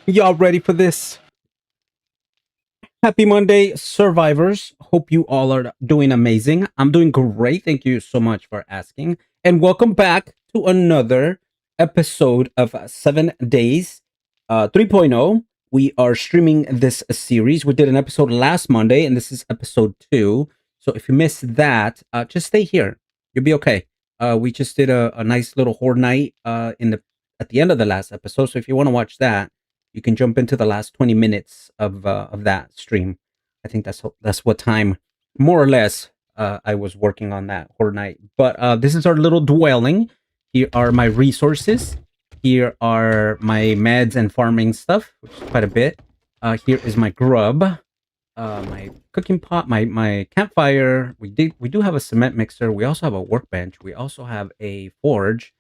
Y'all ready for this? Happy Monday, survivors. Hope you all are doing amazing. I'm doing great. Thank you so much for asking. And welcome back to another episode of 7 Days 3.0. We are streaming this series. We did an episode last Monday, and this is episode 2. So if you missed that, just stay here. You'll be okay. We just did a nice little horde night at the end of the last episode. So if you want to watch that, you can jump into the last 20 minutes of that stream. I think that's what time, more or less, I was working on that whole night. But this is our little dwelling. Here are my resources. Here are my meds and farming stuff, which is quite a bit. Here is my grub, my cooking pot, my campfire. We do have a cement mixer. We also have a workbench. We also have a forge,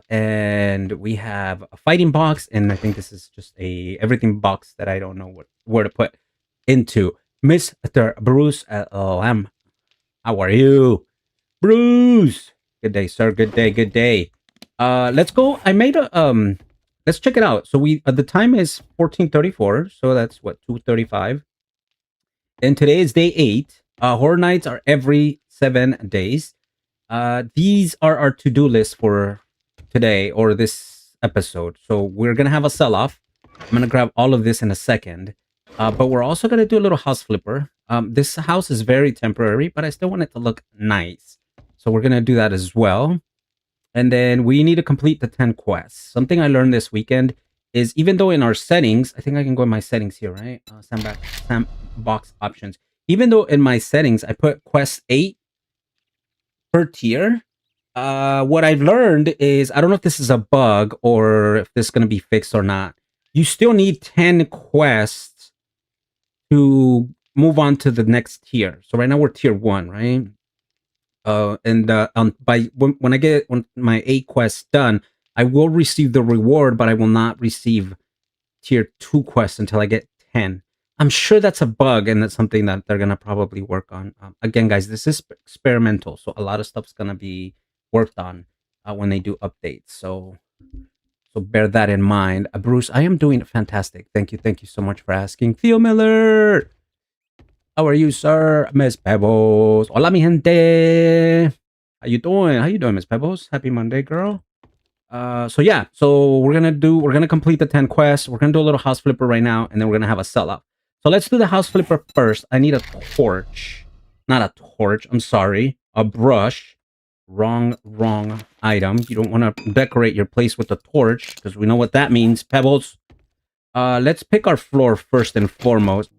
and we have a fighting box, and I think this is just a everything box that I don't know where to put into. Mr. Bruce Lamb, how are you, Bruce? Good day, sir. Good day. Good day. Let's go. I made a Let's check it out. So the time is 14:34, so that's what 2:35, and today is day 8. Horror nights are every 7 days. These are our to-do list for today or this episode. So we're gonna have a sell-off. I'm gonna grab all of this in a second. But we're also gonna do a little house flipper. This house is very temporary, but I still want it to look nice. So we're gonna do that as well. And then we need to complete the 10 quests. Something I learned this weekend is, even though in our settings, I think I can go in my settings here, right? Sandbox options. Even though in my settings I put quest 8 per tier, what I've learned is, I don't know if this is a bug or if this is going to be fixed or not. You still need 10 quests to move on to the next tier. So right now we're tier 1, right? And by when I get my 8 quests done, I will receive the reward, but I will not receive tier 2 quests until I get 10. I'm sure that's a bug, and that's something that they're gonna probably work on. Again, guys, this is experimental, so a lot of stuff's gonna be worked on when they do updates. So bear that in mind. Bruce, I am doing fantastic. Thank you so much for asking. Theo Miller, how are you, sir? Miss Pebbles, hola, mi gente. How you doing, Miss Pebbles? Happy Monday, girl. So yeah, so we're gonna complete the 10 quests. We're gonna do a little house flipper right now, and then we're gonna have a sell-off. So let's do the house flipper first. I need a torch. Not a torch, I'm sorry. A brush. Wrong item. You don't want to decorate your place with a torch, because we know what that means, Pebbles. Let's pick our floor first and foremost.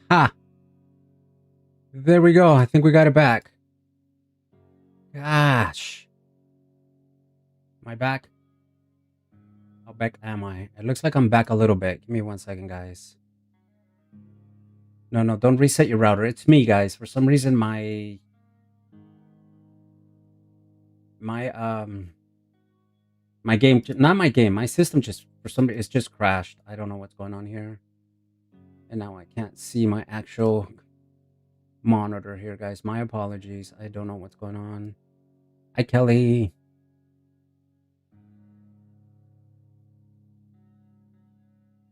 Ha! There we go. I think we got it back. Gosh. Am I back? How back am I? It looks like I'm back a little bit. Give me 1 second, guys. No, don't reset your router. It's me, guys. For some reason, my game, not my game, my system just, for some reason, it's just crashed. I don't know what's going on here. And now I can't see my actual monitor here, guys. My apologies. I don't know what's going on. Hi, Kelly.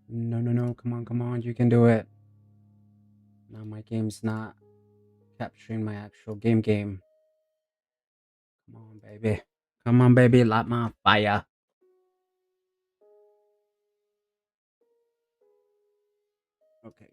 No. Come on. You can do it. Now my game's not capturing my actual game. Come on, baby. Come on, baby. Light my fire. Okay.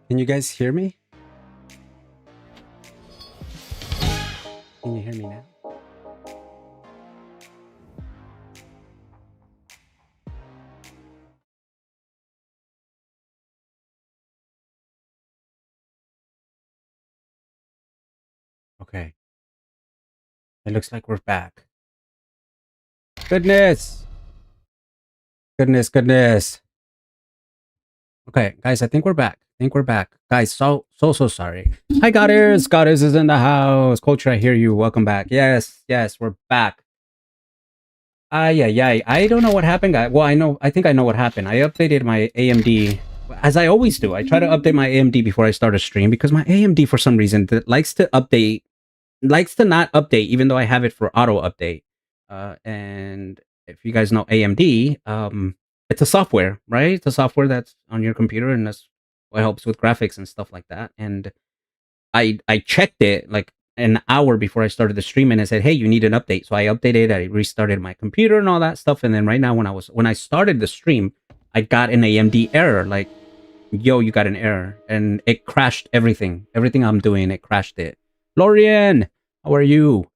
Can you guys hear me? Can you hear me now? Okay. It looks like we're back. Goodness. Goodness. Okay, guys, I think we're back. Guys, so sorry. Hi, Goddess. Goddess is in the house. Culture, I hear you. Welcome back. Yes, we're back. Yeah. I don't know what happened, guys. Well, I think I know what happened. I updated my AMD, as I always do. I try to update my AMD before I start a stream because my AMD, for some reason, likes to not update, even though I have it for auto update. And if you guys know AMD, it's a software, right? It's a software that's on your computer, and that's what helps with graphics and stuff like that. And I checked it like an hour before I started the stream, and I said, "Hey, you need an update." So I updated. I restarted my computer and all that stuff. And then right now, when I started the stream, I got an AMD error. Like, yo, you got an error, and it crashed everything. Everything I'm doing, it crashed it. Lorian, how are you?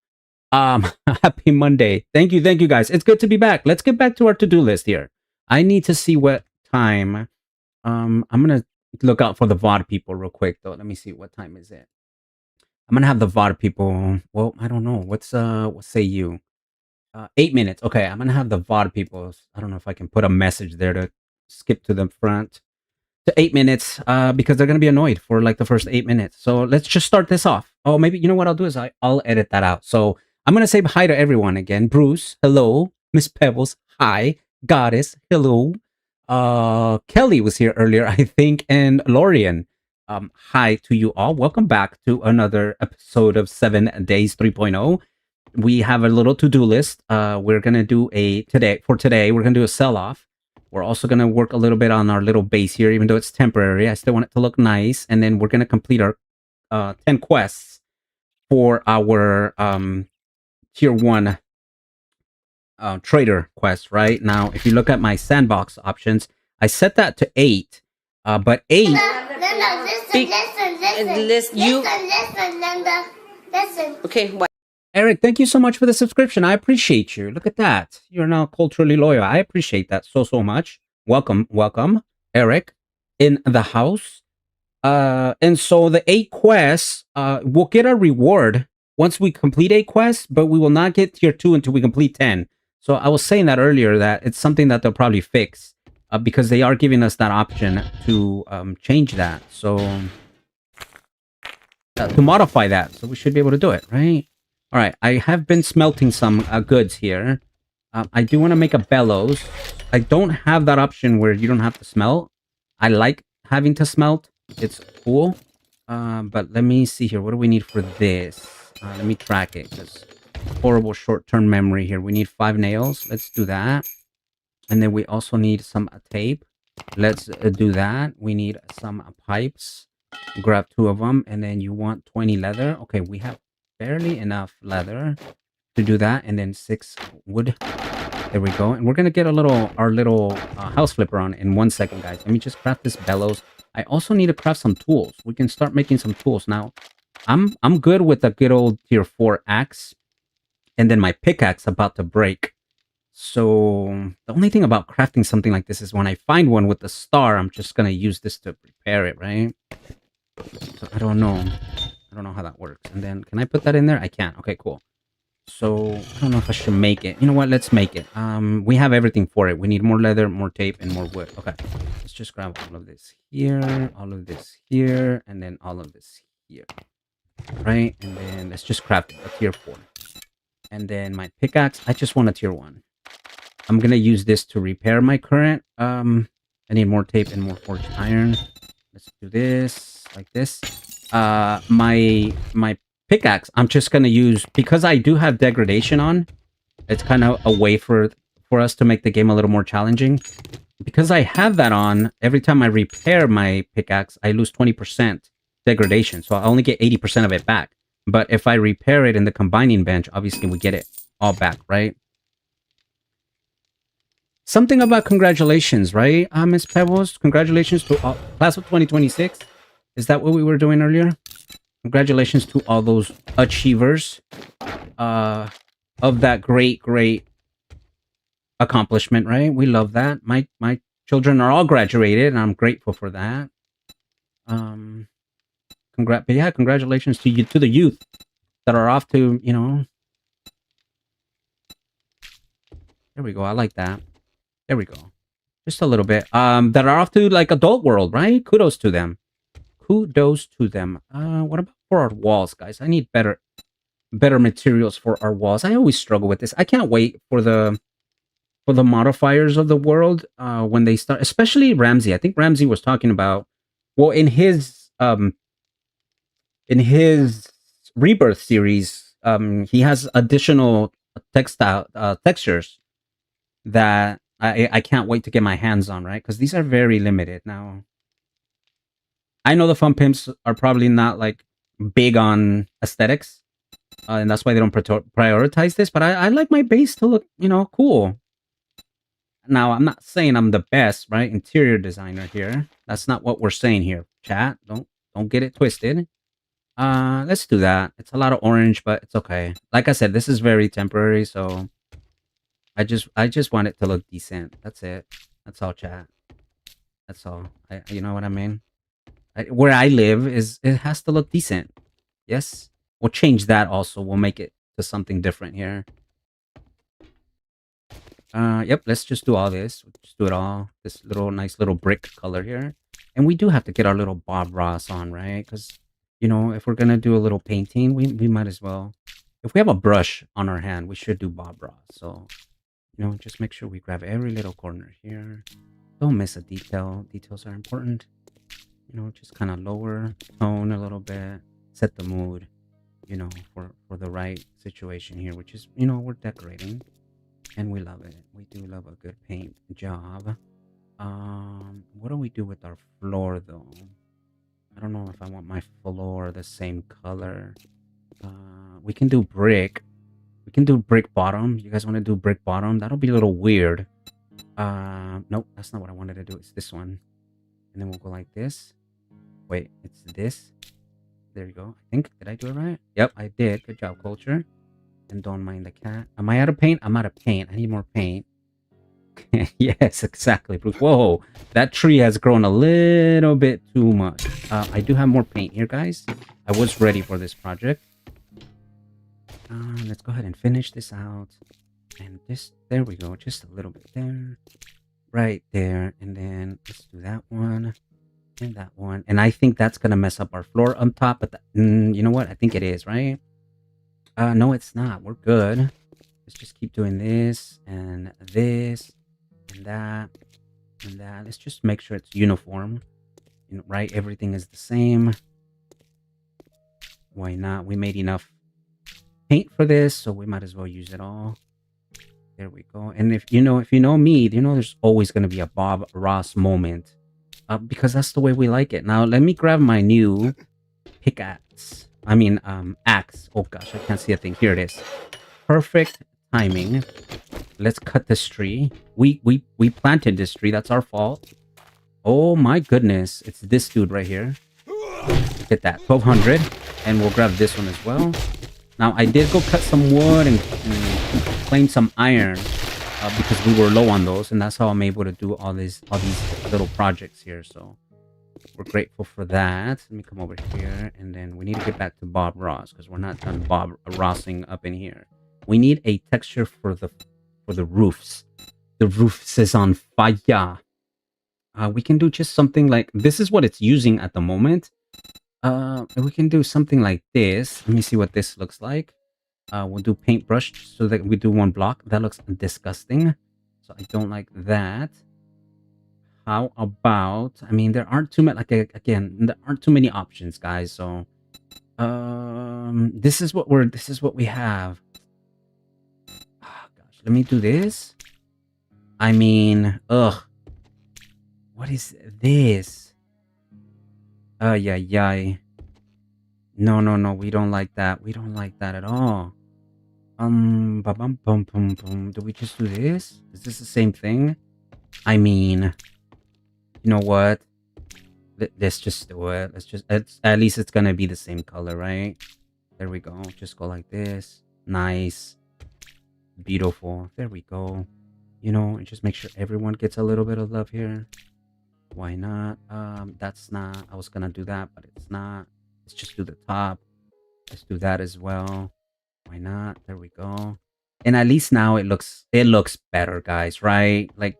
Happy Monday. Thank you, guys. It's good to be back. Let's get back to our to-do list here. I need to see what time. I'm gonna look out for the VOD people real quick though. Let me see, what time is it. I'm gonna have the VOD people. Well, I don't know. What say you? 8 minutes. Okay, I'm gonna have the VOD people. I don't know if I can put a message there to skip to the front to 8 minutes, because they're gonna be annoyed for like the first 8 minutes. So let's just start this off. Oh, maybe you know what I'll do is I'll edit that out. So I'm gonna say hi to everyone again. Bruce, hello. Miss Pebbles, hi. Goddess, hello. Kelly was here earlier, I think, and Lorian. Hi to you all. Welcome back to another episode of 7 Days 3.0. We have a little to-do list. We're gonna do today. We're gonna do a sell-off. We're also going to work a little bit on our little base here, even though it's temporary. I still want it to look nice. And then we're going to complete our 10 quests for our tier 1 trader quest, right? Now, if you look at my sandbox options, I set that to 8. But 8... Listen. Okay, what? Eric, thank you so much for the subscription. I appreciate you. Look at that. You're now culturally loyal. I appreciate that so much. Welcome, Eric, in the house. And so the 8 quests, we'll get a reward once we complete 8 quests, but we will not get tier 2 until we complete 10. So I was saying that earlier, that it's something that they'll probably fix, because they are giving us that option to change that. So to modify that. So we should be able to do it, right? All right, I have been smelting some goods here. I do want to make a bellows. I don't have that option where you don't have to smelt. I like having to smelt. It's cool. But let me see here. What do we need for this? Let me track it, because horrible short-term memory here. We need 5 nails. Let's do that. And then we also need some tape. Let's do that. We need some pipes. Grab 2 of them. And then you want 20 leather. Okay, we have barely enough leather to do that, and then 6 wood. There we go. And we're gonna get our little house flipper on in 1 second, guys. Let me just craft this bellows. I also need to craft some tools. We can start making some tools now. I'm good with a good old tier 4 axe, and then my pickaxe about to break. So the only thing about crafting something like this is when I find one with the star, I'm just gonna use this to repair it, right? So I don't know how that works. And then can I put that in there? I can't. Okay, cool. So I don't know if I should make it. You know what? Let's make it. We have everything for it. We need more leather, more tape, and more wood. Okay, let's just grab all of this here, all of this here, and then all of this here. Right? And then let's just craft a tier 4. And then my pickaxe, I just want a tier 1. I'm gonna use this to repair my current. I need more tape and more forged iron. Let's do this like this. My pickaxe, I'm just gonna use, because I do have degradation on. It's kind of a way for us to make the game a little more challenging. Because I have that on, every time I repair my pickaxe, I lose 20% degradation. So I only get 80% of it back. But if I repair it in the combining bench, obviously we get it all back, right? Something about congratulations, right, Miss Pebbles? Congratulations to class of 2026. Is that what we were doing earlier? Congratulations to all those achievers of that great accomplishment, right? We love that. My children are all graduated, and I'm grateful for that. Congratulations to the youth. that are off to, you know, there we go. I like that. There we go. Just a little bit. That are off to like adult world, right? Kudos to them. Kudos to them. What about for our walls, guys? I need better materials for our walls. I always struggle with this. I can't wait for the modifiers of the world when they start, especially Ramsey. I think Ramsey was talking about, well, in his rebirth series, he has additional textile textures that I can't wait to get my hands on, right? Because these are very limited. Now, I know the fun pimps are probably not like big on aesthetics, and that's why they don't prioritize this. But I like my base to look, you know, cool. Now, I'm not saying I'm the best, right? Interior designer here. That's not what we're saying here, chat. Don't get it twisted. Let's do that. It's a lot of orange, but it's okay. Like I said, this is very temporary, so I just want it to look decent. That's it. That's all, chat. That's all. You know what I mean? Where I live it has to look decent. Yes, we'll change that also. We'll make it to something different here. Yep. Let's just do all this. We'll just do it all. This little nice little brick color here, and we do have to get our little Bob Ross on, right? Because you know, if we're gonna do a little painting, we might as well. If we have a brush on our hand, we should do Bob Ross. So you know, just make sure we grab every little corner here. Don't miss a detail. Details are important. You know, just kind of lower tone a little bit, set the mood, you know, for the right situation here, which is, you know, we're decorating and we love it. We do love a good paint job. What do we do with our floor though? I don't know if I want my floor the same color. We can do brick. We can do brick bottom. You guys want to do brick bottom? That'll be a little weird. Nope, that's not what I wanted to do. It's this one. And then we'll go like this. Wait, it's this. There you go. I think, did I do it right? Yep, I did. Good job, culture. And don't mind the cat. Am I out of paint? I'm out of paint. I need more paint. Yes, exactly, Bruce. Whoa, that tree has grown a little bit too much. I do have more paint here, guys. I was ready for this project. Let's go ahead and finish this out. And this, there we go. Just a little bit there. Right there. And then let's do that one. And that one. And I think that's going to mess up our floor on top. But you know what? I think it is, right? No, it's not. We're good. Let's just keep doing this and this and that and that. Let's just make sure it's uniform. You know, right? Everything is the same. Why not? We made enough paint for this, so we might as well use it all. There we go. And if you know me, you know there's always going to be a Bob Ross moment. Because that's the way we like it. Now, let me grab my new pickaxe. I mean, axe. Oh gosh, I can't see a thing. Here it is. Perfect timing. Let's cut this tree. We planted this tree. That's our fault. Oh my goodness. It's this dude right here. Hit that. 1200. And we'll grab this one as well. Now, I did go cut some wood and claim some iron. Because we were low on those, and that's how I'm able to do all these little projects here. So we're grateful for that. Let me come over here, and then we need to get back to Bob Ross because we're not done Bob Rossing up in here. We need a texture for the roofs. The roofs is on fire. We can do just something like this is what it's using at the moment. We can do something like this. Let me see what this looks like. We'll do paintbrush so that we do one block. That looks disgusting. So I don't like that. How about, I mean, there aren't too many, like, again, there aren't too many options, guys. So, this is what we have. Oh, gosh, let me do this. I mean, ugh. What is this? Yeah. No, we don't like that. We don't like that at all. Do we just do this? Is this the same thing? I mean, you know what? Let's just do it. At least it's gonna be the same color, right? There we go. Just go like this. Nice. Beautiful. There we go. You know, and just make sure everyone gets a little bit of love here. Why not? That's not, I was gonna do that, but it's not. Let's just do the top. Let's do that as well. Why not? There we go. And at least now it looks better, guys, right? Like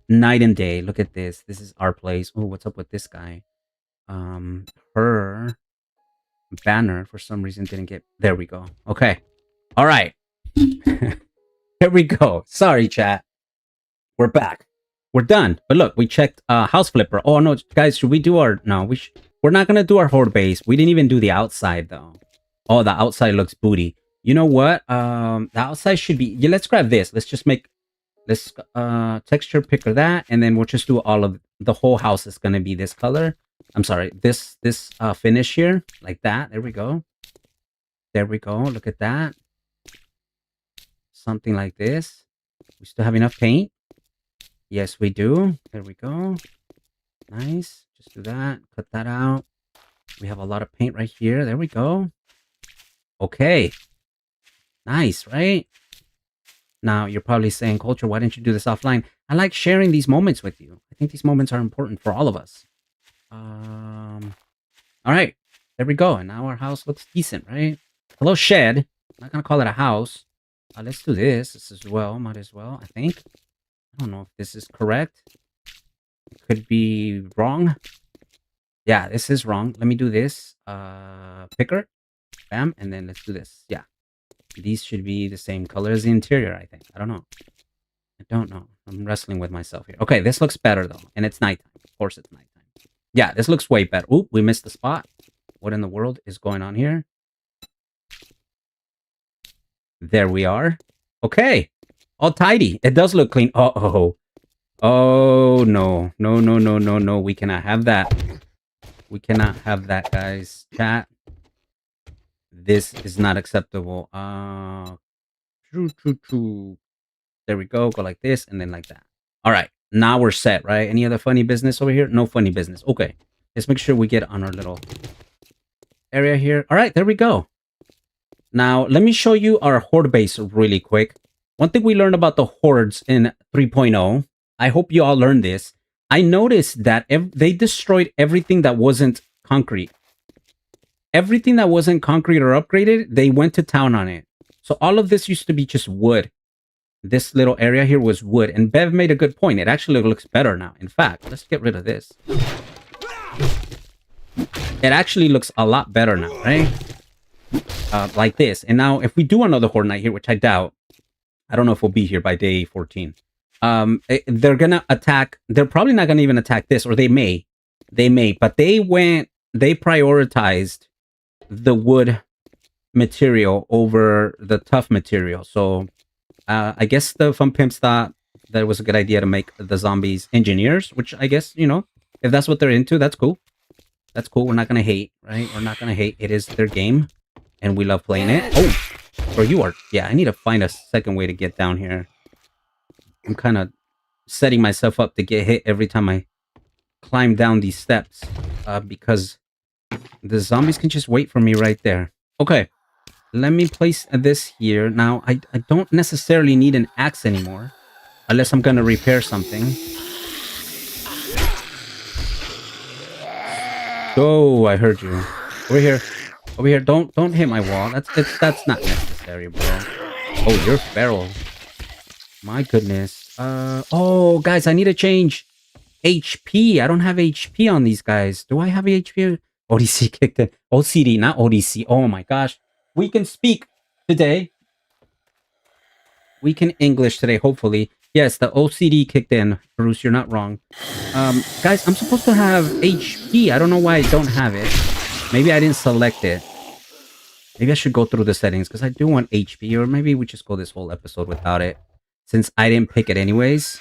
night and day. Look at this. This is our place. Oh, what's up with this guy? Her banner for some reason didn't get. There we go. Okay. All right. Here we go. Sorry, chat. We're back. We're done. But look, we checked house flipper. Oh no, guys, should we do our? No, we're not gonna do our horde base. We didn't even do the outside though. Oh, the outside looks booty. You know what? The outside should be. Yeah, let's grab this. Let's just make. Let's texture picker that, and then we'll just do all of the whole house is gonna be this color. I'm sorry, this finish here, like that. There we go. There we go. Look at that. Something like this. We still have enough paint. Yes, we do. There we go. Nice. Just do that. Cut that out. We have a lot of paint right here. There we go. Okay. Nice, right? Now, you're probably saying, Culture, why didn't you do this offline? I like sharing these moments with you. I think these moments are important for all of us. All right. There we go. And now our house looks decent, right? A little shed. I'm not going to call it a house. Let's do this. This as well. Might as well, I think. I don't know if this is correct. It could be wrong. Yeah, this is wrong. Let me do this. Picker. Bam. And then let's do this. Yeah. These should be the same color as the interior, I think. I don't know. I don't know. I'm wrestling with myself here. Okay, this looks better, though. And it's nighttime. Of course it's nighttime. Yeah, this looks way better. Oop, we missed the spot. What in the world is going on here? There we are. Okay. All tidy. It does look clean. Uh-oh. Oh, no. No, no, no, no, no. We cannot have that. We cannot have that, guys. Chat. This is not acceptable. True. There we go. Go like this and then like that. All right. Now we're set, right? Any other funny business over here? No funny business. Okay. Let's make sure we get on our little area here. All right. There we go. Now, let me show you our horde base really quick. One thing we learned about the hordes in 3.0, I hope you all learned this. I noticed that they destroyed everything that wasn't concrete. Everything that wasn't concrete or upgraded, they went to town on it. So all of this used to be just wood. This little area here was wood. And Bev made a good point. It actually looks better now. In fact, let's get rid of this. It actually looks a lot better now, right? Like this. And now if we do another horde night here, which I doubt, I don't know if we'll be here by day 14. They're gonna attack. They're probably not gonna even attack this, or they may, but they prioritized the wood material over the tough material. So I guess the Fun Pimps thought that it was a good idea to make the zombies engineers, which I guess, you know, if that's what they're into, that's cool. That's cool. We're not gonna hate, right? We're not gonna hate. It is their game, and we love playing it. Oh, bro, you are. Yeah, I need to find a second way to get down here. I'm kind of setting myself up to get hit every time I climb down these steps, because the zombies can just wait for me right there. Okay, let me place this here. Now, I don't necessarily need an axe anymore, unless I'm gonna repair something. Oh, I heard you. Over here. Over here. Don't hit my wall. That's not necessary, bro. Oh, you're feral. My goodness. Oh, guys, I need to change HP. I don't have HP on these guys. Do I have HP? ODC kicked in. OCD, not ODC. Oh my gosh. We can speak today. We can English today, hopefully. Yes, the OCD kicked in. Bruce, you're not wrong. Guys, I'm supposed to have HP. I don't know why I don't have it. Maybe I didn't select it. Maybe I should go through the settings, because I do want HP. Or maybe we just go this whole episode without it, since I didn't pick it anyways.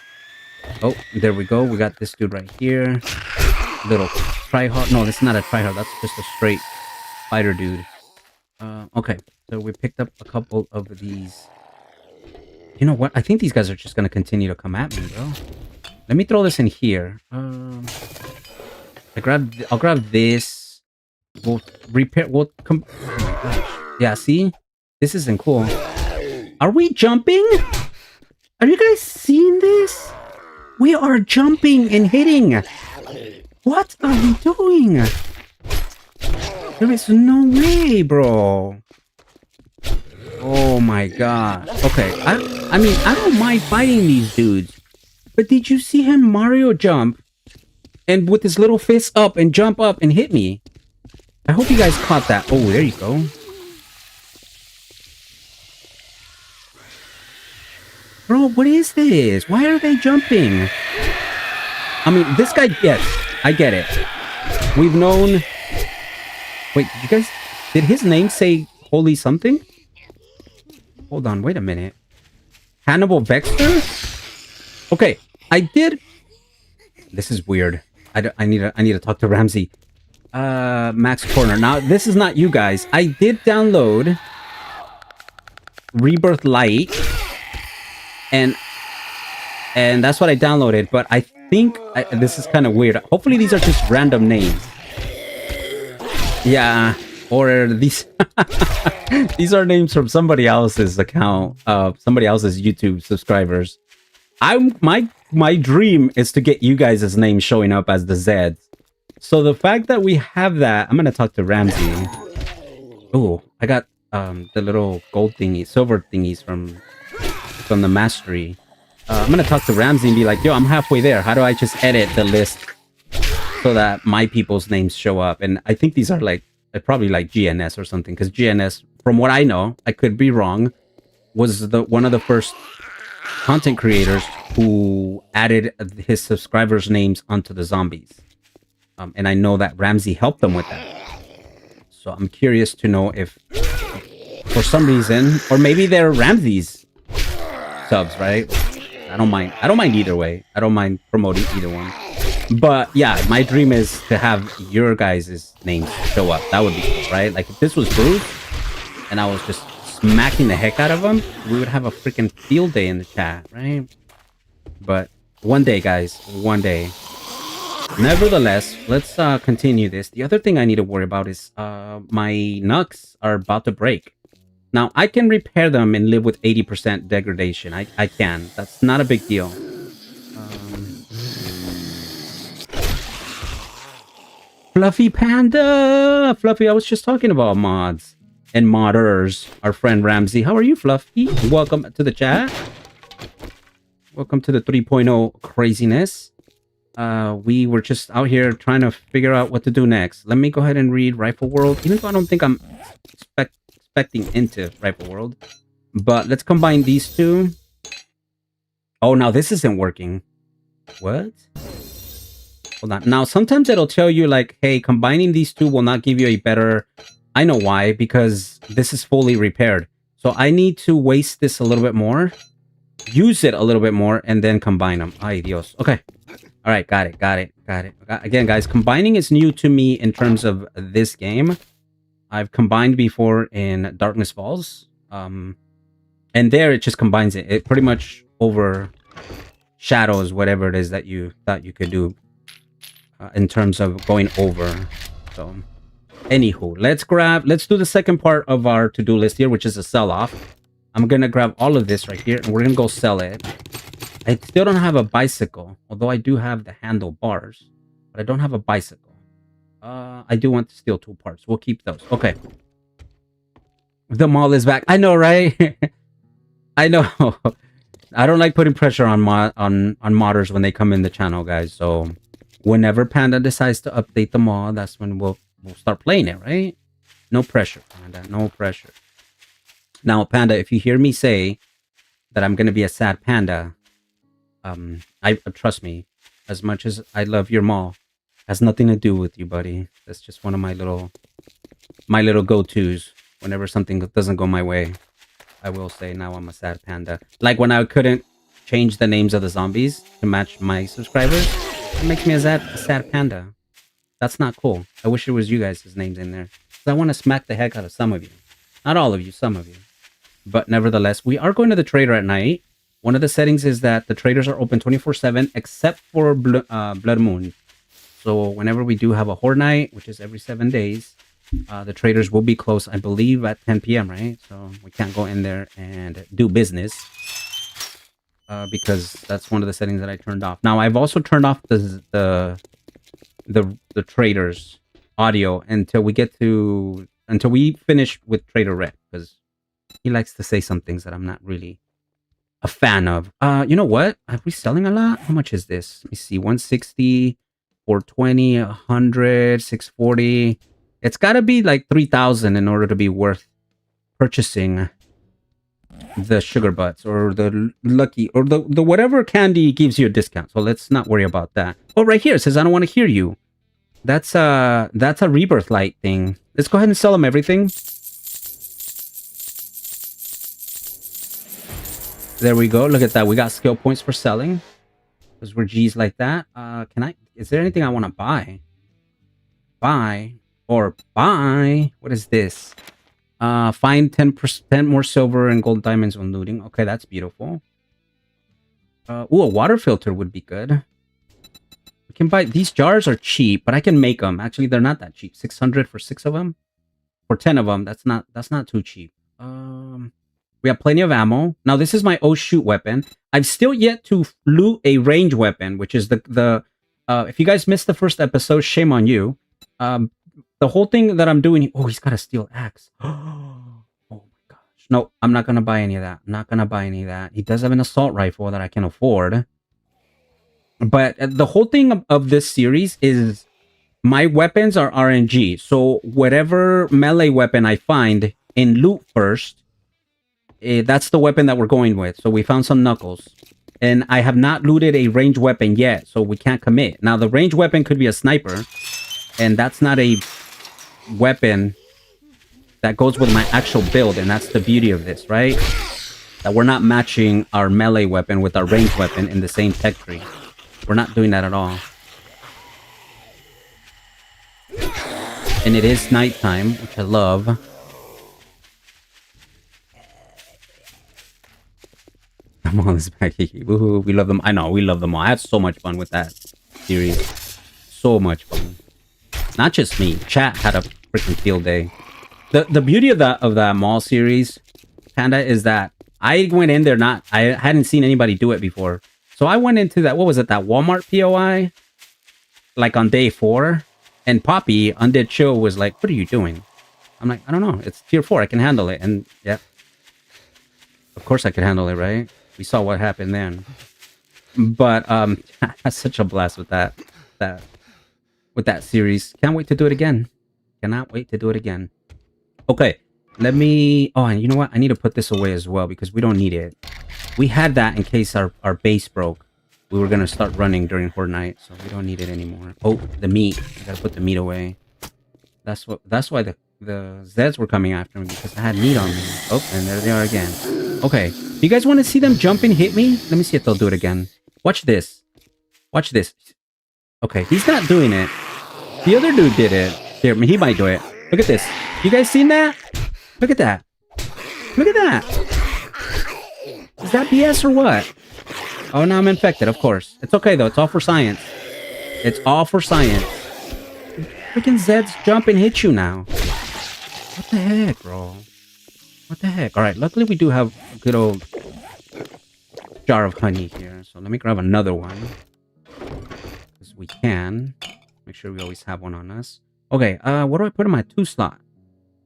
Oh, there we go. We got this dude right here. Little tryhard. No, this is not a tryhard. That's just a straight fighter dude. Okay, so we picked up a couple of these. You know what? I think these guys are just gonna continue to come at me, bro. Let me throw this in here. I'll grab this. We'll repair. We'll come. Oh my gosh. Yeah, see, this isn't cool. Are we jumping? Are you guys seeing this? We are jumping and hitting. What are we doing? There is no way, bro. Oh my god. Okay, I mean, I don't mind fighting these dudes. But did you see him Mario jump? And with his little fist up and jump up and hit me? I hope you guys caught that. Oh, there you go. Bro, what is this? Why are they jumping? I mean, this guy, yes, I get it. We've known... Wait, did you guys... Did his name say holy something? Hold on, wait a minute. Hannibal Vexter? Okay, I did... This is weird. I need to talk to Ramsey. Max Corner. Now, this is not you guys. I did download Rebirth Lite, and that's what I downloaded. But I think this is kind of weird. Hopefully, these are just random names. Yeah, or these these are names from somebody else's account, somebody else's YouTube subscribers. My dream is to get you guys' names showing up as the Zeds. So the fact that we have that, I'm gonna talk to Ramsey. Oh, I got the little gold thingies, silver thingies from the mastery. I'm gonna talk to Ramsey and be like, yo, I'm halfway there. How do I just edit the list so that my people's names show up? And I think these are like probably like GNS or something, because GNS, from what I know, I could be wrong, was one of the first content creators who added his subscribers' names onto the zombies. And I know that Ramsey helped them with that. So I'm curious to know if, for some reason, or maybe they're Ramsey's subs, right? I don't mind. I don't mind either way. I don't mind promoting either one. But yeah, my dream is to have your guys' names show up. That would be cool, right? Like if this was Bruce, and I was just smacking the heck out of him, we would have a freaking field day in the chat, right? But one day, guys, one day. Nevertheless, let's continue this. The other thing I need to worry about is my Nux are about to break. Now, I can repair them and live with 80% degradation. I can. That's not a big deal. Fluffy Panda! Fluffy, I was just talking about mods and modders. Our friend Ramsey. How are you, Fluffy? Welcome to the chat. Welcome to the 3.0 craziness. We were just out here trying to figure out what to do next. Let me go ahead and read Rifle World, even though I don't think I'm expecting into Rifle World. But let's combine these two. Oh, now this isn't working. What? Hold on. Now, sometimes it'll tell you like, hey, combining these two will not give you a better... I know why, because this is fully repaired. So I need to waste this a little bit more, use it a little bit more, and then combine them. Ay, Dios. Okay. All right, got it. Again, guys, combining is new to me in terms of this game. I've combined before in Darkness Falls. And there it just combines it. It pretty much overshadows whatever it is that you thought you could do in terms of going over. So, anywho, let's do the second part of our to-do list here, which is a sell-off. I'm going to grab all of this right here, and we're going to go sell it. I still don't have a bicycle, although I do have the handlebars, but I don't have a bicycle. I do want to steal 2 parts. We'll keep those. Okay. The mall is back. I know, right? I know. I don't like putting pressure on modders when they come in the channel, guys. So whenever Panda decides to update the mall, that's when we'll start playing it, right? No pressure, Panda. No pressure. Now, Panda, if you hear me say that I'm gonna be a sad panda, I trust me, as much as I love your mall, has nothing to do with you, buddy. That's just one of my little go-tos. Whenever something doesn't go my way, I will say now I'm a sad panda. Like when I couldn't change the names of the zombies to match my subscribers, it makes me a sad panda. That's not cool. I wish it was you guys' names in there. 'Cause I want to smack the heck out of some of you. Not all of you, some of you. But nevertheless, we are going to the trader at night. One of the settings is that the traders are open 24/7 except for Blood Moon. So whenever we do have a horde night, which is every 7 days, the traders will be closed, I believe, at 10 p.m., right? So we can't go in there and do business because that's one of the settings that I turned off. Now, I've also turned off the traders audio until we finish with Trader Red, because he likes to say some things that I'm not really a fan of. You know what? Are we selling a lot? How much is this? Let me see. 160, 420, 100, 640. It's got to be like 3,000 in order to be worth purchasing the sugar butts or the lucky or the whatever candy gives you a discount. So let's not worry about that. Oh, right here it says I don't want to hear you. That's a rebirth light thing. Let's go ahead and sell them everything. There we go. Look at that. We got skill points for selling because we're G's like that. Is there anything I want to buy? Buy. What is this? Find 10% more silver and gold diamonds when looting. Okay, that's beautiful. Ooh, a water filter would be good. We can buy... These jars are cheap, but I can make them. Actually, they're not that cheap. 600 for 6 of them? For 10 of them, that's not too cheap. We have plenty of ammo. Now, this is my shoot weapon. I've still yet to loot a range weapon, which is if you guys missed the first episode, shame on you. The whole thing that I'm doing... Oh, he's got a steel axe. Oh my gosh. No, I'm not going to buy any of that. I'm not going to buy any of that. He does have an assault rifle that I can afford. But the whole thing of this series is my weapons are RNG. So whatever melee weapon I find in loot first, that's the weapon that we're going with. So we found some knuckles. And I have not looted a ranged weapon yet, so we can't commit. Now, the ranged weapon could be a sniper. And that's not a weapon that goes with my actual build. And that's the beauty of this, right? That we're not matching our melee weapon with our ranged weapon in the same tech tree. We're not doing that at all. And it is nighttime, which I love. I'm on this back. Woohoo, we love them. I know, we love them all. I had so much fun with that series. So much fun. Not just me. Chat had a freaking field day. The beauty of that mall series, Panda, is that I went in there I hadn't seen anybody do it before. So I went into that, what was it, that Walmart POI? Like on day 4. And Poppy, Undead Chill, was like, what are you doing? I'm like, I don't know. It's tier 4. I can handle it. And yeah. Of course I could handle it, right? We saw what happened then. But I had such a blast with that series. Can't wait to do it again. Cannot wait to do it again. Okay. Let me... Oh, and you know what? I need to put this away as well because we don't need it. We had that in case our base broke. We were going to start running during Horde Night, so we don't need it anymore. Oh, the meat. I gotta put the meat away. That's why the Zeds were coming after me, because I had meat on me. Oh, and there they are again. Okay. Do you guys want to see them jump and hit me? Let me see if they'll do it again. Watch this. Watch this. Okay, he's not doing it. The other dude did it. Here, he might do it. Look at this. You guys seen that? Look at that. Look at that. Is that BS or what? Oh, now I'm infected, of course. It's okay, though. It's all for science. It's all for science. Freaking Zeds jump and hit you now. What the heck, bro? What the heck? All right, luckily we do have a good old jar of honey here. So let me grab another one. Because we can. Make sure we always have one on us. Okay, what do I put in my 2 slot?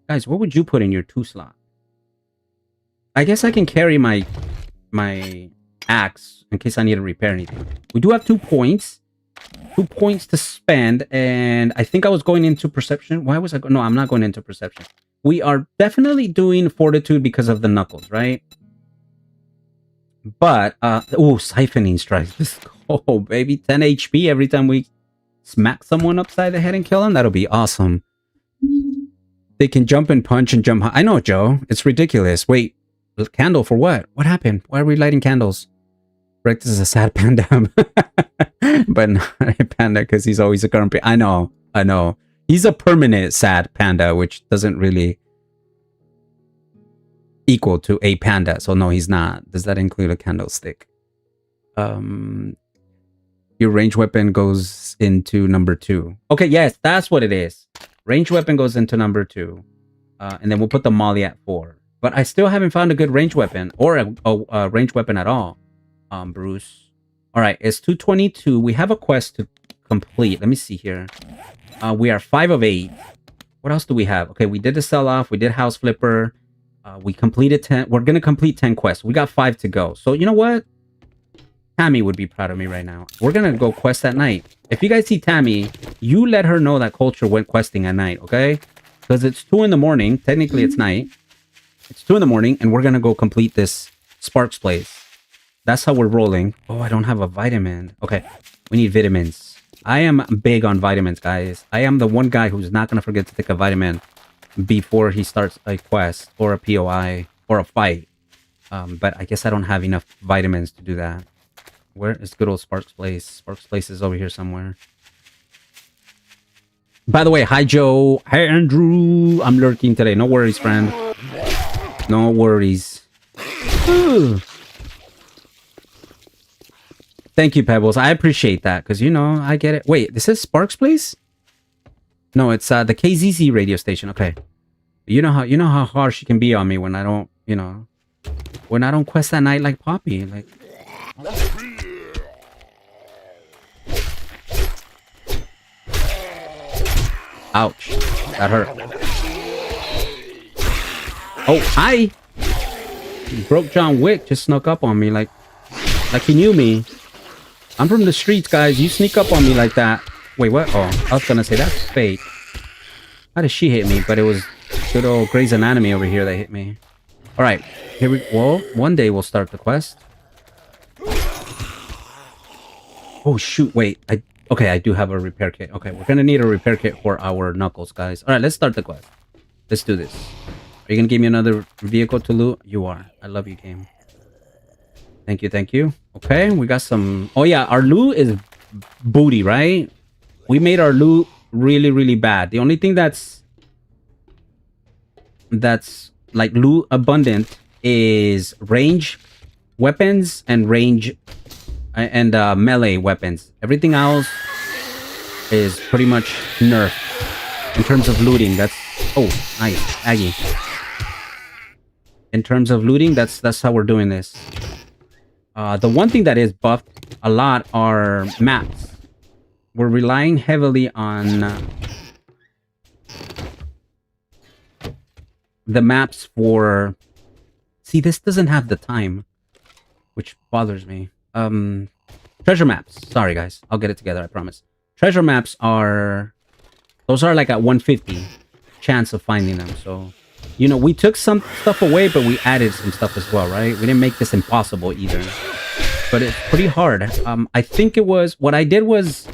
Guys, what would you put in your 2 slot? I guess I can carry my axe in case I need to repair anything. We do have 2 points. 2 points to spend, and I think I was going into perception. Why was I going? No, I'm not going into perception. We are definitely doing fortitude because of the knuckles, right? But, oh, siphoning strikes. Let's go, baby. 10 HP every time we smack someone upside the head and kill them. That'll be awesome. They can jump and punch and jump high. I know, Joe. It's ridiculous. Wait, candle for what? What happened? Why are we lighting candles? Rex is a sad panda. But not a panda because he's always a current. I know. He's a permanent sad panda, which doesn't really equal to a panda. So no, he's not. Does that include a candlestick? Your range weapon goes into number 2. Okay, yes, that's what it is. Range weapon goes into number 2. And then we'll put the molly at 4. But I still haven't found a good range weapon or a range weapon at all. Bruce. All right, it's 222. We have a quest to complete. Let me see here. We are 5 of 8. What else do we have? Okay, we did the sell-off. We did house flipper. We completed 10. We're going to complete 10 quests. We got 5 to go. So, you know what? Tammy would be proud of me right now. We're going to go quest at night. If you guys see Tammy, you let her know that Culture went questing at night, okay? Because it's 2 in the morning. Technically, it's night. It's 2 in the morning, and we're going to go complete this Sparks place. That's how we're rolling. Oh, I don't have a vitamin. Okay, we need vitamins. I am big on vitamins, guys. I am the one guy who's not going to forget to take a vitamin before he starts a quest or a POI or a fight. But I guess I don't have enough vitamins to do that. Where is good old Sparks Place? Sparks Place is over here somewhere. By the way, hi Joe. Hi Andrew. I'm lurking today. No worries, friend. No worries. Ooh. Thank you, Pebbles. I appreciate that because, you know, I get it. Wait, this is Sparks Place? No, it's the KZZ radio station. Okay. You know how harsh she can be on me when I don't, you know, when I don't quest that night like Poppy. Like, ouch. That hurt. Oh, hi. Broke John Wick just snuck up on me like he knew me. I'm from the streets, guys. You sneak up on me like that. Wait, what? Oh, I was gonna say that's fake. How did she hit me? But it was good old Grey's Anatomy over here that hit me. All right, here we. Well, one day we'll start the quest. Oh shoot! Wait, okay, I do have a repair kit. Okay, we're gonna need a repair kit for our knuckles, guys. All right, let's start the quest. Let's do this. Are you gonna give me another vehicle to loot? You are. I love you, game. Thank you, thank you. Okay, we got some... Oh yeah, our loot is booty, right? We made our loot really, really bad. The only thing that's like loot abundant is range weapons and range and melee weapons. Everything else is pretty much nerfed in terms of looting. That's... Oh, nice, Aggie. In terms of looting, that's how we're doing this. The one thing that is buffed a lot are maps. We're relying heavily on the maps for... See, this doesn't have the time, which bothers me. Treasure maps. Sorry, guys. I'll get it together, I promise. Treasure maps are... Those are like at 150 chance of finding them, so... You know, we took some stuff away, but we added some stuff as well, right? We didn't make this impossible either. But it's pretty hard. I think it was... What I did was...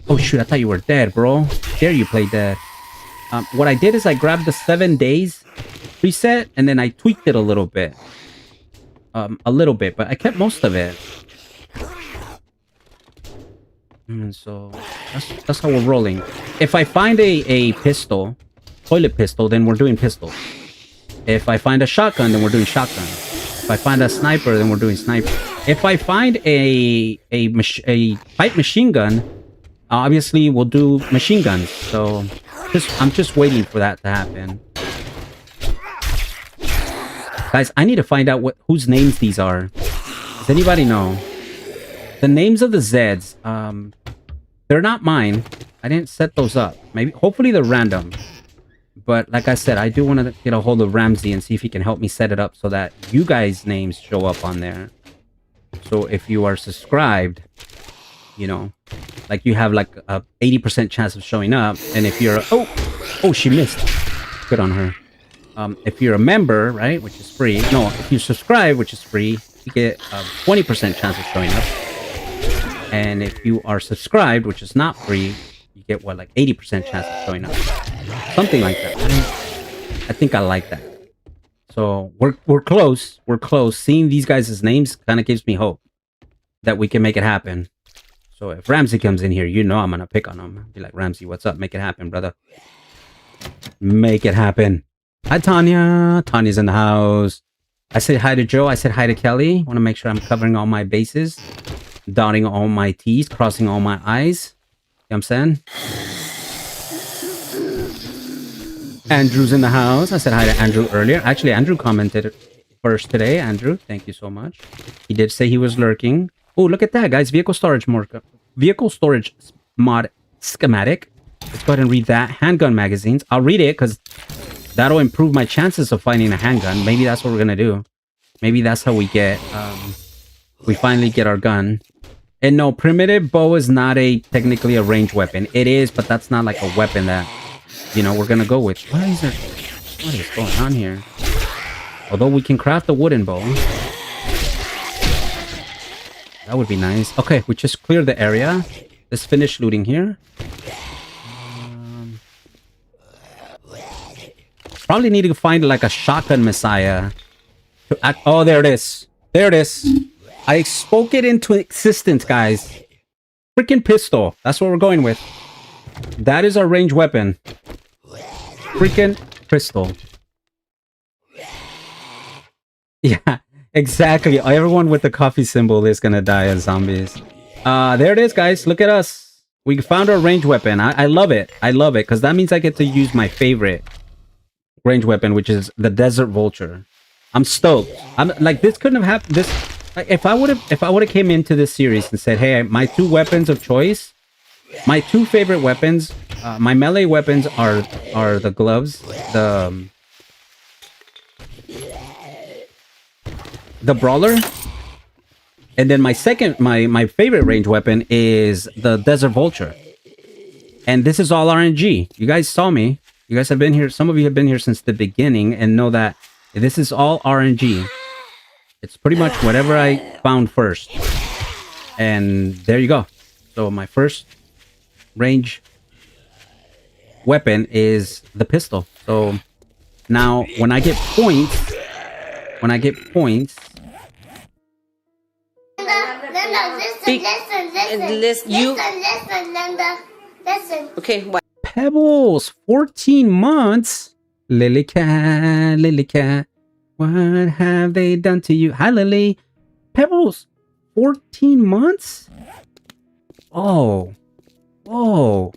Oh, shoot, I thought you were dead, bro. Dare you play dead. What I did is I grabbed the 7 days preset, and then I tweaked it a little bit. But I kept most of it. And so, that's how we're rolling. If I find a pistol... Toilet pistol, then we're doing pistol. If I find a shotgun, then we're doing shotgun. If I find a sniper, then we're doing sniper. If I find a pipe machine gun, obviously we'll do machine guns. So I'm just waiting for that to happen. Guys, I need to find out whose names these are. Does anybody know? The names of the Zeds, they're not mine. I didn't set those up. Maybe, hopefully they're random. But like I said, I do want to get a hold of Ramsey and see if he can help me set it up so that you guys' names show up on there. So if you are subscribed, you know, like you have like a 80% chance of showing up. And if you're... Oh, she missed. Good on her. If you're a member, right, which is free. No, if you subscribe, which is free, you get a 20% chance of showing up. And if you are subscribed, which is not free, you get what, like 80% chance of showing up. Something like that. I think I like that. So we're close. We're close. Seeing these guys' names kind of gives me hope that we can make it happen. So if Ramsey comes in here, you know I'm gonna pick on him. Be like, Ramsey, what's up? Make it happen, brother. Make it happen. Hi, Tanya. Tanya's in the house. I said hi to Joe. I said hi to Kelly. Want to make sure I'm covering all my bases, dotting all my T's, crossing all my I's. You know what I'm saying? Andrew's in the house. I said hi to Andrew earlier. Actually, Andrew commented first today. Andrew, thank you so much. He did say he was lurking. Oh, look at that, guys. Vehicle storage mod schematic. go ahead and read that. Handgun magazines. I'll read it because that'll improve my chances of finding a handgun. Maybe that's what we're gonna do. Maybe that's how we get we finally get our gun. And no, primitive bow is not technically a ranged weapon. It is, but that's not like a weapon that, you know, we're gonna go with. What is going on here? Although we can craft a wooden bow. That would be nice. Okay, we just cleared the area. Let's finish looting here. Probably need to find like a shotgun messiah. Oh, there it is. There it is. I spoke it into existence, guys. Freaking pistol. That's what we're going with. That is our ranged weapon. Freaking pistol. Yeah, exactly. Everyone with the coffee symbol is gonna die as zombies. There it is, guys. Look at us. We found our ranged weapon. I love it. I love it because that means I get to use my favorite ranged weapon, which is the Desert Vulture. I'm stoked. I'm like, this couldn't have happened. This, like, if I would have came into this series and said, hey, my two weapons of choice, my two favorite weapons, my melee weapons are the gloves, the brawler, and then my favorite range weapon is the Desert Vulture. And this is all RNG. You guys saw me. You guys have been here. Some of you have been here since the beginning and know that this is all RNG. It's pretty much whatever I found first. And there you go. So my first range weapon is the pistol. So now when I get points, Listen. Okay, what? Pebbles, 14 months. Lily cat, what have they done to you? Hi, Lily. Pebbles, 14 months? Oh. Whoa.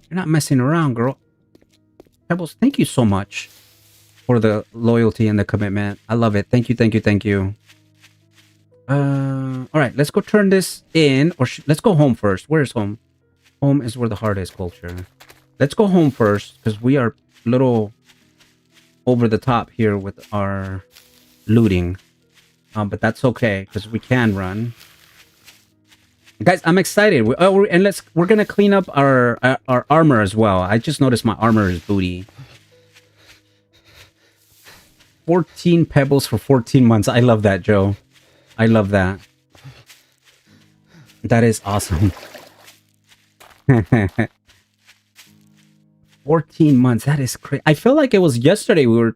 You're not messing around, girl. Pebbles, thank you so much for the loyalty and the commitment. I love it. Thank you. All right, let's go turn this in. Or let's go home first. Where's home? Home is where the heart is, culture. Let's go home first because we are a little over the top here with our looting. But that's okay because we can run. Guys, I'm excited. We're gonna clean up our armor as well. I just noticed my armor is booty. 14 pebbles for 14 months. I love that, Joe. I love that. That is awesome. 14 months. That is crazy. I feel like it was yesterday we were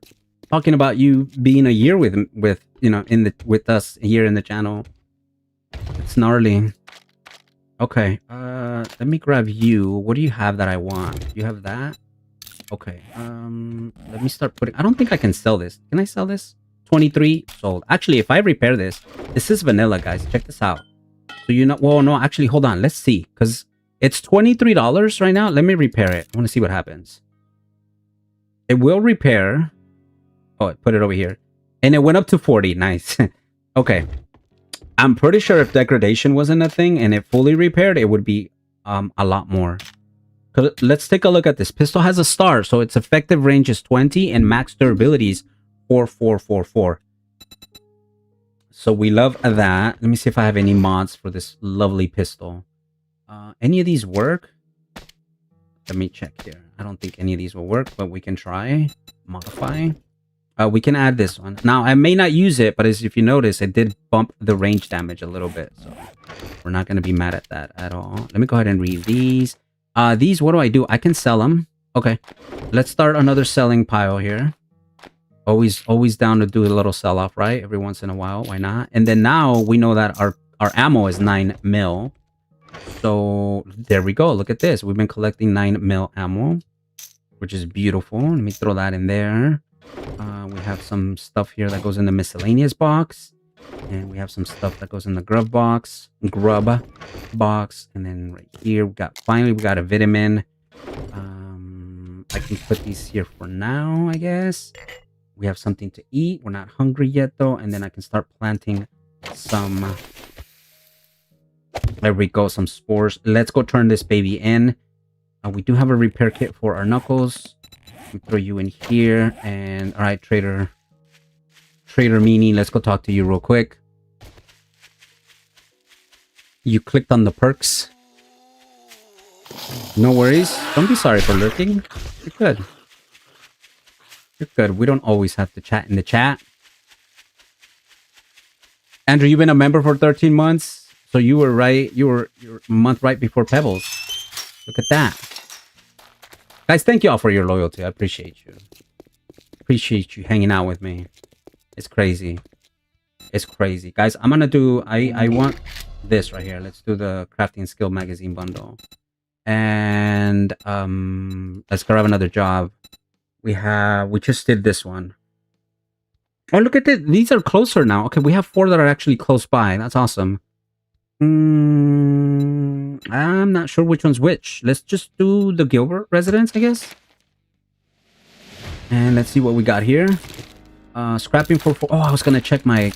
talking about you being a year with you know, with us here in the channel. It's gnarly. Okay. Let me grab you. What do you have that I want? You have that? Okay. Let me start putting. I don't think I can sell this. Can I sell this? 23 sold. Actually, if I repair this is vanilla, guys. Check this out. So you know, well, no, actually, hold on. Let's see, because it's $23 right now. Let me repair it. I want to see what happens. It will repair. Oh, I put it over here, and it went up to 40. Nice. Okay. I'm pretty sure if degradation wasn't a thing and it fully repaired, it would be a lot more. Let's take a look at this. Pistol has a star, so its effective range is 20 and max durability is 4444. So we love that. Let me see if I have any mods for this lovely pistol. Any of these work? Let me check here. I don't think any of these will work, but we can try. Modify. We can add this one. Now, I may not use it, but as if you notice, it did bump the range damage a little bit. So we're not going to be mad at that at all. Let me go ahead and read these. These, what do? I can sell them. Okay. Let's start another selling pile here. Always down to do a little sell-off, right? Every once in a while. Why not? And then now we know that our ammo is 9 mil. So there we go. Look at this. We've been collecting 9 mil ammo, which is beautiful. Let me throw that in there. We have some stuff here that goes in the miscellaneous box, and we have some stuff that goes in the grub box, and then right here we got a vitamin. I can put these here for now, I guess. We have something to eat. We're not hungry yet though, and then I can start planting some. There we go, some spores. Let's go turn this baby in. We do have a repair kit for our knuckles. Let me throw you in here. And all right, Trader Meanie, let's go talk to you real quick. You clicked on the perks. No worries. Don't be sorry for lurking. You're good. You're good. We don't always have to chat in the chat. Andrew, you've been a member for 13 months. So you were right. You're a month right before Pebbles. Look at that. Guys, thank you all for your loyalty. I appreciate you. Appreciate you hanging out with me. It's crazy. It's crazy. Guys, I'm gonna do... I want this right here. Let's do the Crafting Skill Magazine bundle. And let's grab another job. We just did this one. Oh, look at it. These are closer now. Okay, we have 4 that are actually close by. That's awesome. I'm not sure which one's which. Let's just do the Gilbert residence, I guess. And let's see what we got here. Scrapping for 4. Oh, I was gonna check my...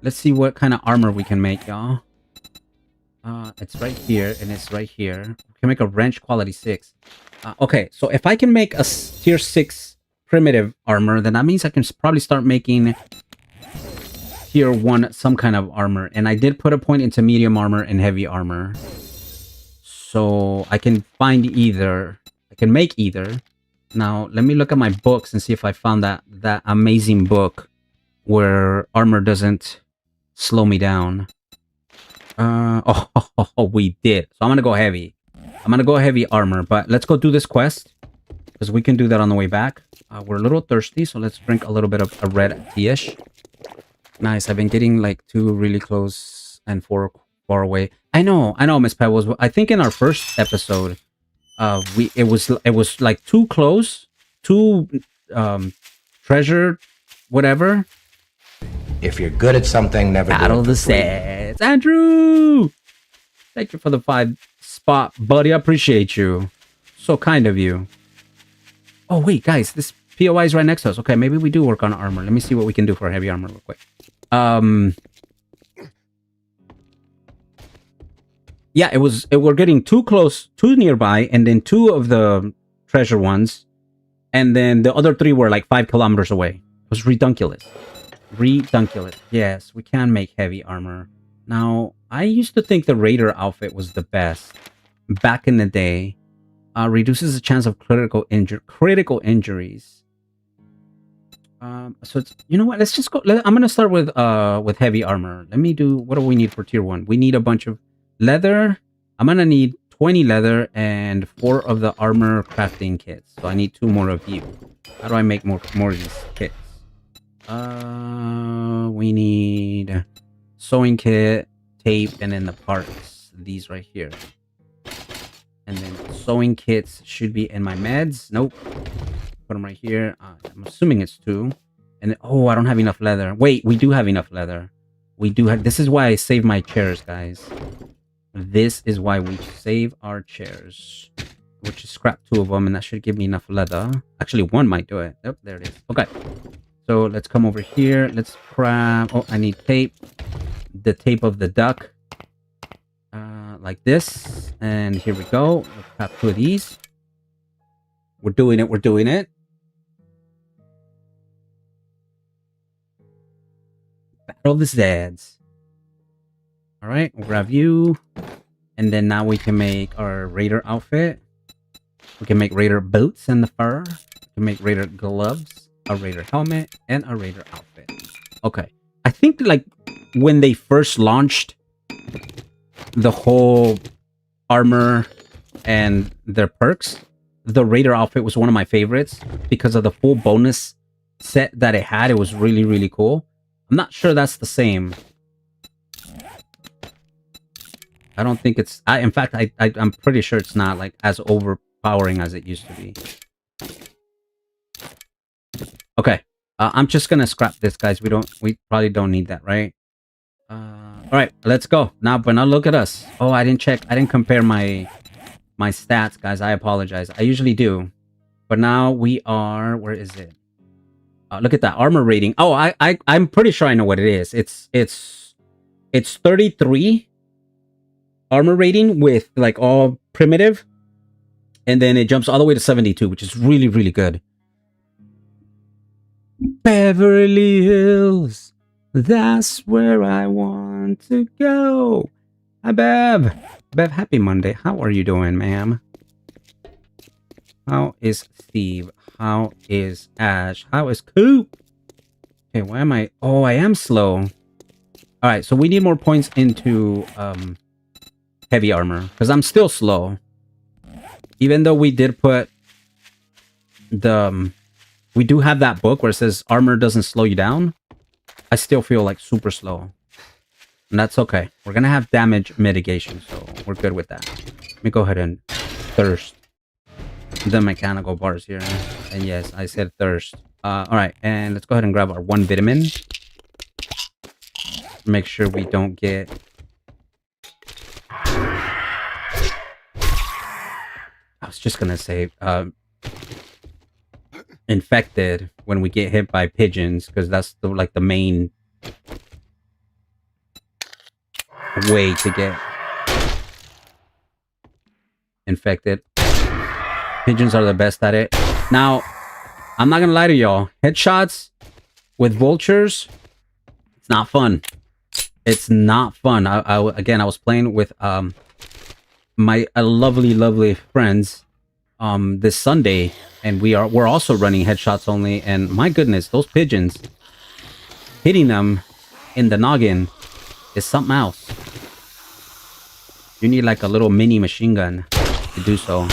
Let's see what kind of armor we can make, y'all. It's right here, and it's right here. We can make a wrench quality 6. Okay, so if I can make a tier 6 primitive armor, then that means I can probably start making tier 1 some kind of armor. And I did put a point into medium armor and heavy armor. So I can find either. I can make either. Now, let me look at my books and see if I found that amazing book where armor doesn't slow me down. We did. So I'm gonna go heavy. I'm gonna go heavy armor, but let's go do this quest because we can do that on the way back. We're a little thirsty, so let's drink a little bit of a red tea-ish. Nice. I've been getting like 2 really close and 4 far away. I know, Miss Pebbles. I think in our first episode, it was like 2 close, 2 treasure, whatever. If you're good at something, never Battle the sets. Andrew! Thank you for the 5 spot, buddy. I appreciate you. So kind of you. Oh, wait, guys. This POI is right next to us. Okay, maybe we do work on armor. Let me see what we can do for heavy armor real quick. Yeah, we're getting 2 close, 2 nearby, and then 2 of the treasure ones. And then the other 3 were like 5 kilometers away. It was redunculous. Redunculous. Yes, we can make heavy armor. Now, I used to think the Raider outfit was the best back in the day. Reduces the chance of critical injuries. So it's, you know what? Let's just go. I'm gonna start with heavy armor. Let me do. What do we need for tier 1? We need a bunch of leather. I'm gonna need 20 leather and 4 of the armor crafting kits. So I need 2 more of you. How do I make more of these kits? We need sewing kit, tape, and then the parts. These right here. And then sewing kits should be in my meds. Nope. Put them right here. I'm assuming it's 2. And then, oh, I don't have enough leather. Wait, we do have enough leather. We do have... This is why I save my chairs, guys. This is why we save our chairs. Which is scrap 2 of them, and that should give me enough leather. Actually, 1 might do it. Yep, there it is. Okay. So let's come over here. Let's grab... Oh, I need tape. The tape of the duck. Like this. And here we go. Let's grab 2 of these. We're doing it. We're doing it. Battle of the Zads. Alright, we'll grab you. And then now we can make our Raider outfit. We can make Raider boots and the fur. We can make Raider gloves, a Raider helmet, and a Raider outfit. Okay. I think like when they first launched the whole armor and their perks, the Raider outfit was one of my favorites because of the full bonus set that it had. It was really, really cool. I'm not sure that's the same. I don't think it's... in fact, I'm pretty sure it's not like as overpowering as it used to be. Okay. I'm just gonna scrap this, guys. We probably don't need that, right? Alright, let's go. Now, but now look at us. Oh, I didn't check. I didn't compare my stats, guys. I apologize. I usually do. But now we are... Where is it? Look at that. Armor rating. Oh, I'm pretty sure I know what it is. It's 33 armor rating with like all primitive. And then it jumps all the way to 72, which is really, really good. Beverly Hills, that's where I want to go. Hi, Bev. Bev, happy Monday. How are you doing, ma'am? How is Steve? How is Ash? How is Coop? Okay, why am I... Oh, I am slow. All right, so we need more points into heavy armor, because I'm still slow. Even though we did put the... we do have that book where it says armor doesn't slow you down. I still feel like super slow. And that's okay. We're going to have damage mitigation, so we're good with that. Let me go ahead and thirst the mechanical bars here. And yes, I said thirst. All right, and let's go ahead and grab our 1 vitamin. Make sure we don't get... I was just going to say... infected when we get hit by pigeons, because that's the main way to get infected. Pigeons are the best at it. Now, I'm not gonna lie to y'all. Headshots with vultures, it's not fun. It's not fun. Again, I was playing with my lovely friends this Sunday, and we're also running headshots only, and my goodness, those pigeons, hitting them in the noggin is something else. You need like a little mini machine gun to do so.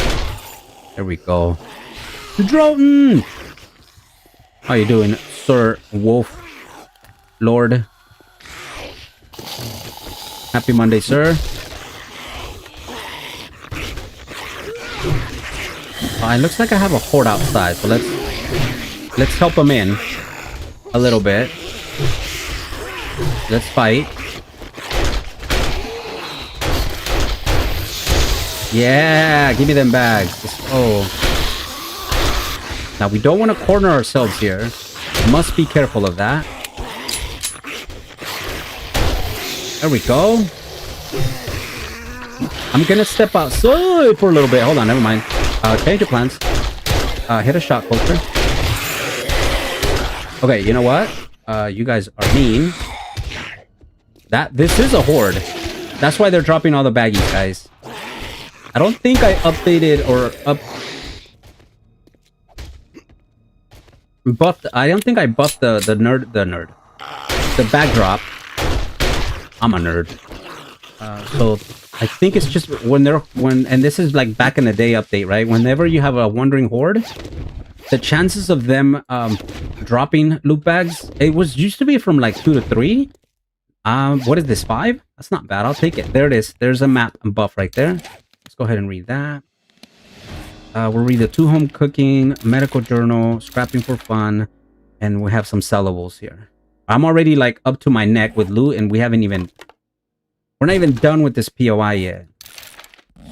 There we go. Droton! How you doing, Sir Wolf Lord? Happy Monday, sir. It looks like I have a horde outside, so let's help them in a little bit. Let's fight. Yeah, give me them bags. Oh. Now we don't want to corner ourselves here. Must be careful of that. There we go. I'm gonna step outside for a little bit. Hold on, never mind. Change your plans. Hit a shot culture. Okay, you know what? You guys are mean. This is a horde. That's why they're dropping all the baggies, guys. I don't think I updated or buffed. I don't think I buffed the bag drop. I'm a nerd. So I think it's just and this is like back in the day update, right? Whenever you have a wandering horde, the chances of them dropping loot bags, used to be from like 2 to 3. What is this, 5? That's not bad. I'll take it. There it is. There's a map and buff right there. Let's go ahead and read that. We'll read the 2 home cooking, medical journal, scrapping for fun, and we have some sellables here. I'm already like up to my neck with loot, and we're not even done with this POI yet.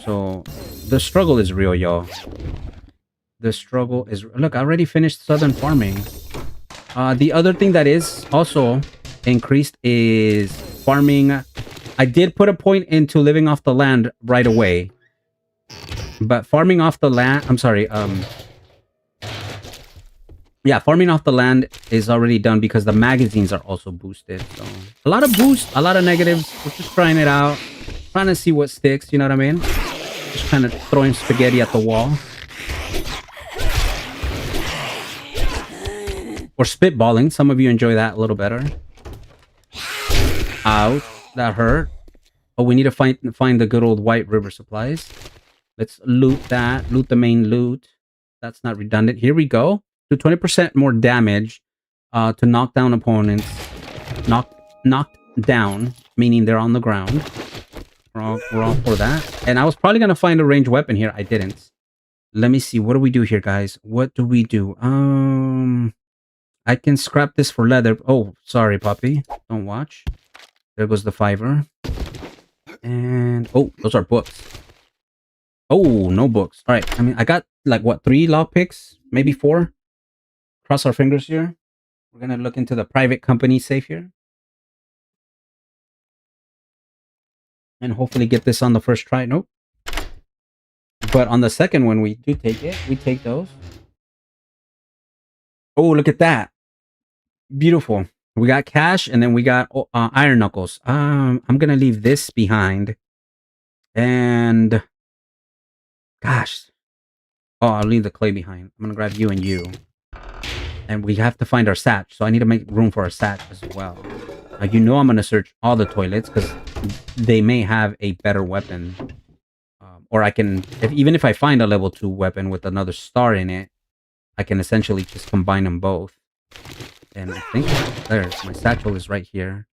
So the struggle is real, y'all. The struggle is... Look, I already finished southern farming. The other thing that is also increased is farming. I did put a point into living off the land right away. But farming off the land... I'm sorry. Yeah, farming off the land is already done because the magazines are also boosted. So a lot of boosts, a lot of negatives. We're just trying it out. Trying to see what sticks, you know what I mean? Just kind of throwing spaghetti at the wall. Or spitballing. Some of you enjoy that a little better. Ouch. That hurt. Oh, we need to find the good old White River supplies. Let's loot that. Loot the main loot. That's not redundant. Here we go. Do 20% more damage to knock down opponents. Knocked down, meaning they're on the ground. We're all for that. And I was probably going to find a ranged weapon here. I didn't. Let me see. What do we do here, guys? What do we do? I can scrap this for leather. Oh, sorry, puppy. Don't watch. There goes the fiver. And, oh, those are books. Oh, no books. All right. I mean, I got like, what, 3 lockpicks? Maybe 4? Cross our fingers here. We're going to look into the private company safe here. And hopefully get this on the first try. Nope. But on the second one, we do take it. We take those. Oh, look at that. Beautiful. We got cash, and then we got iron knuckles. I'm gonna leave this behind. And gosh. Oh, I'll leave the clay behind. I'm gonna grab you and you. And we have to find our satch, so I need to make room for our satch as well. You know I'm gonna search all the toilets because they may have a better weapon. Or I can, even if I find a level 2 weapon with another star in it, I can essentially just combine them both. And I think there's my satchel is right here.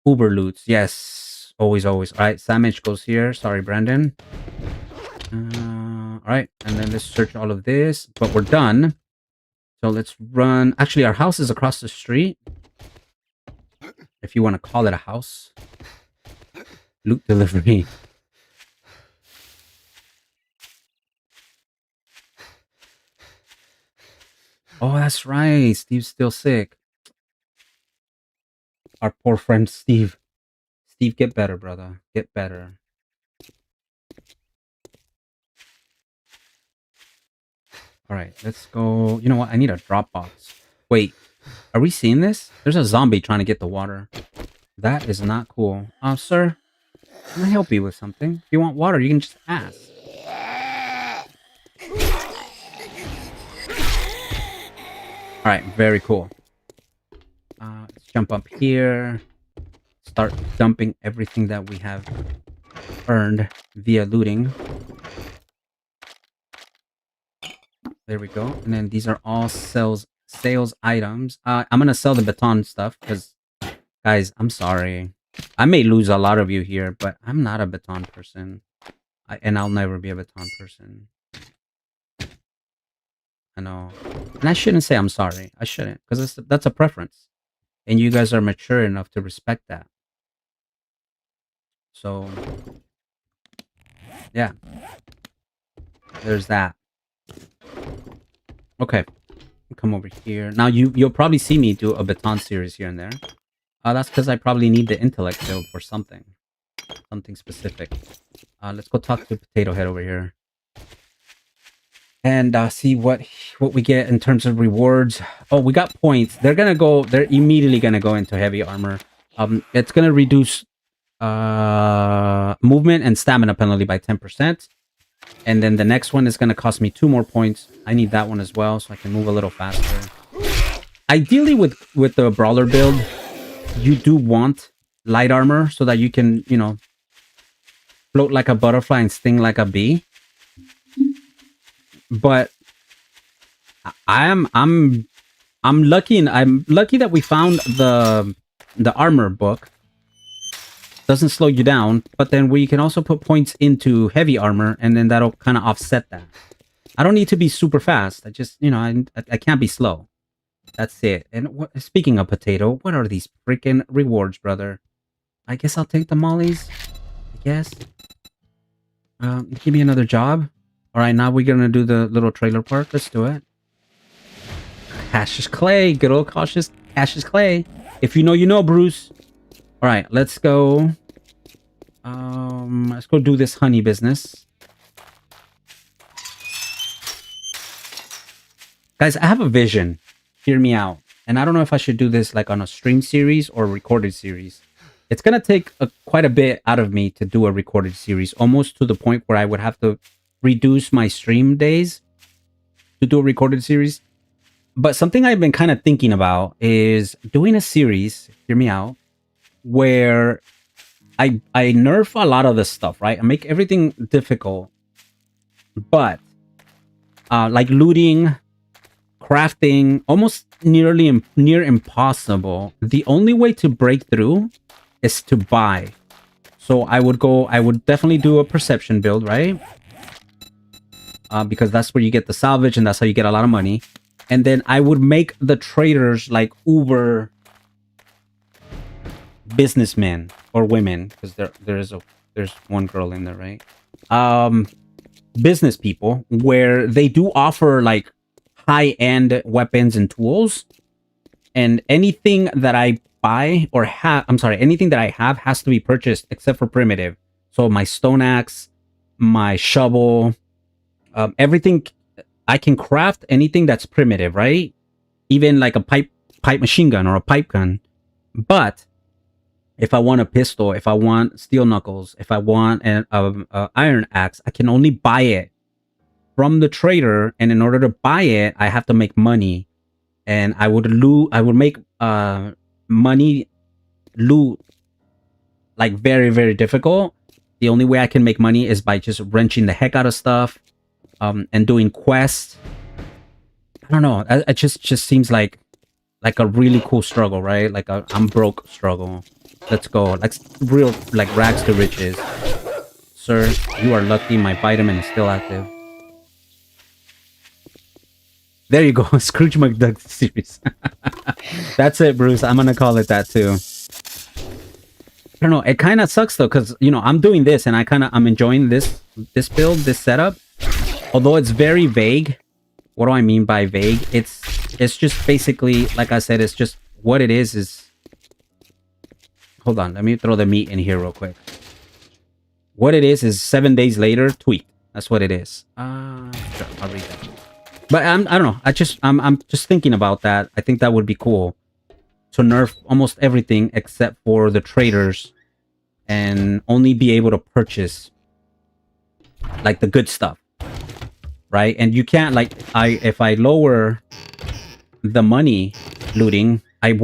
Uber loots, yes, always. All right, Samich goes here. Sorry, Brandon. All right, and then let's search all of this. But we're done. So let's run. Actually, our house is across the street. If you want to call it a house. Loot delivery. Oh, that's right. Steve's still sick. Our poor friend Steve. Steve, get better, brother. Get better. All right, let's go. You know what? I need a drop box. Wait, are we seeing this? There's a zombie trying to get the water. That is not cool. Sir, can I help you with something? If you want water, you can just ask. All right, very cool. Let's jump up here. Start dumping everything that we have earned via looting. There we go. And then these are all sales items. I'm gonna sell the baton stuff because, guys, I'm sorry. I may lose a lot of you here, but I'm not a baton person. And I'll never be a baton person. I know. And I shouldn't say I'm sorry. I shouldn't, because that's a preference. And you guys are mature enough to respect that. So, yeah. There's that. Okay. Come over here. Now, you'll probably see me do a baton series here and there. That's because I probably need the intellect build for something. Something specific. Let's go talk to Potato Head over here. And see what we get in terms of rewards. Oh, we got points. They're immediately gonna go into heavy armor. It's gonna reduce movement and stamina penalty by 10%. And then the next one is gonna cost me 2 more points. I need that one as well, so I can move a little faster. Ideally, with the brawler build, you do want light armor so that you can, float like a butterfly and sting like a bee. But I'm lucky, and I'm lucky that we found the armor book. Doesn't slow you down, but then we can also put points into heavy armor, and then that'll kind of offset that. I don't need to be super fast. I just, I can't be slow. That's it. And speaking of Potato, what are these freaking rewards, brother? I guess I'll take the mollies. I guess. Give me another job. All right, now we're gonna do the little trailer park. Let's do it. Cassius Clay, good old Cassius Clay. If you know, you know, Bruce. All right, let's go. Let's go do this honey business. Guys, I have a vision. Hear me out. And I don't know if I should do this like on a stream series or a recorded series. It's gonna take quite a bit out of me to do a recorded series, almost to the point where I would have to reduce my stream days to do a recorded series. But something I've been kind of thinking about is doing a series, hear me out, where I nerf a lot of the stuff, right? I make everything difficult, but like looting, crafting, almost near impossible. The only way to break through is to buy. So I would definitely do a perception build, right? Because that's where you get the salvage and that's how you get a lot of money. And then I would make the traders like uber businessmen or women, because there's one girl in there, right? Business people, where they do offer like high-end weapons and tools, and anything that I buy or anything that I have has to be purchased except for primitive. So my stone axe, my shovel, Everything I can craft anything that's primitive, right? Even like a pipe machine gun or a pipe gun. But if I want a pistol, if I want steel knuckles, if I want an iron axe, I can only buy it from the trader. And in order to buy it, I have to make money, and I would make money loot like very, very difficult. The only way I can make money is by just wrenching the heck out of stuff, and doing quests. I don't know. It just seems like a really cool struggle, right? Like a I'm broke struggle. Let's go. Like real, like rags to riches. Sir, you are lucky my vitamin is still active. There you go. Scrooge McDuck series. That's it, Bruce. I'm gonna call it that too. I don't know. It kind of sucks though, because I'm doing this and I'm enjoying this build, this setup. Although it's very vague. What do I mean by vague? It's just basically, like I said, it's just what it is. Hold on, let me throw the meat in here real quick. What it is 7 days later, tweet. That's what it is. Sure, I'll read that. But I don't know. I'm just thinking about that. I think that would be cool to nerf almost everything except for the traders, and only be able to purchase like the good stuff, right? And you can't, like, if I lower the money looting,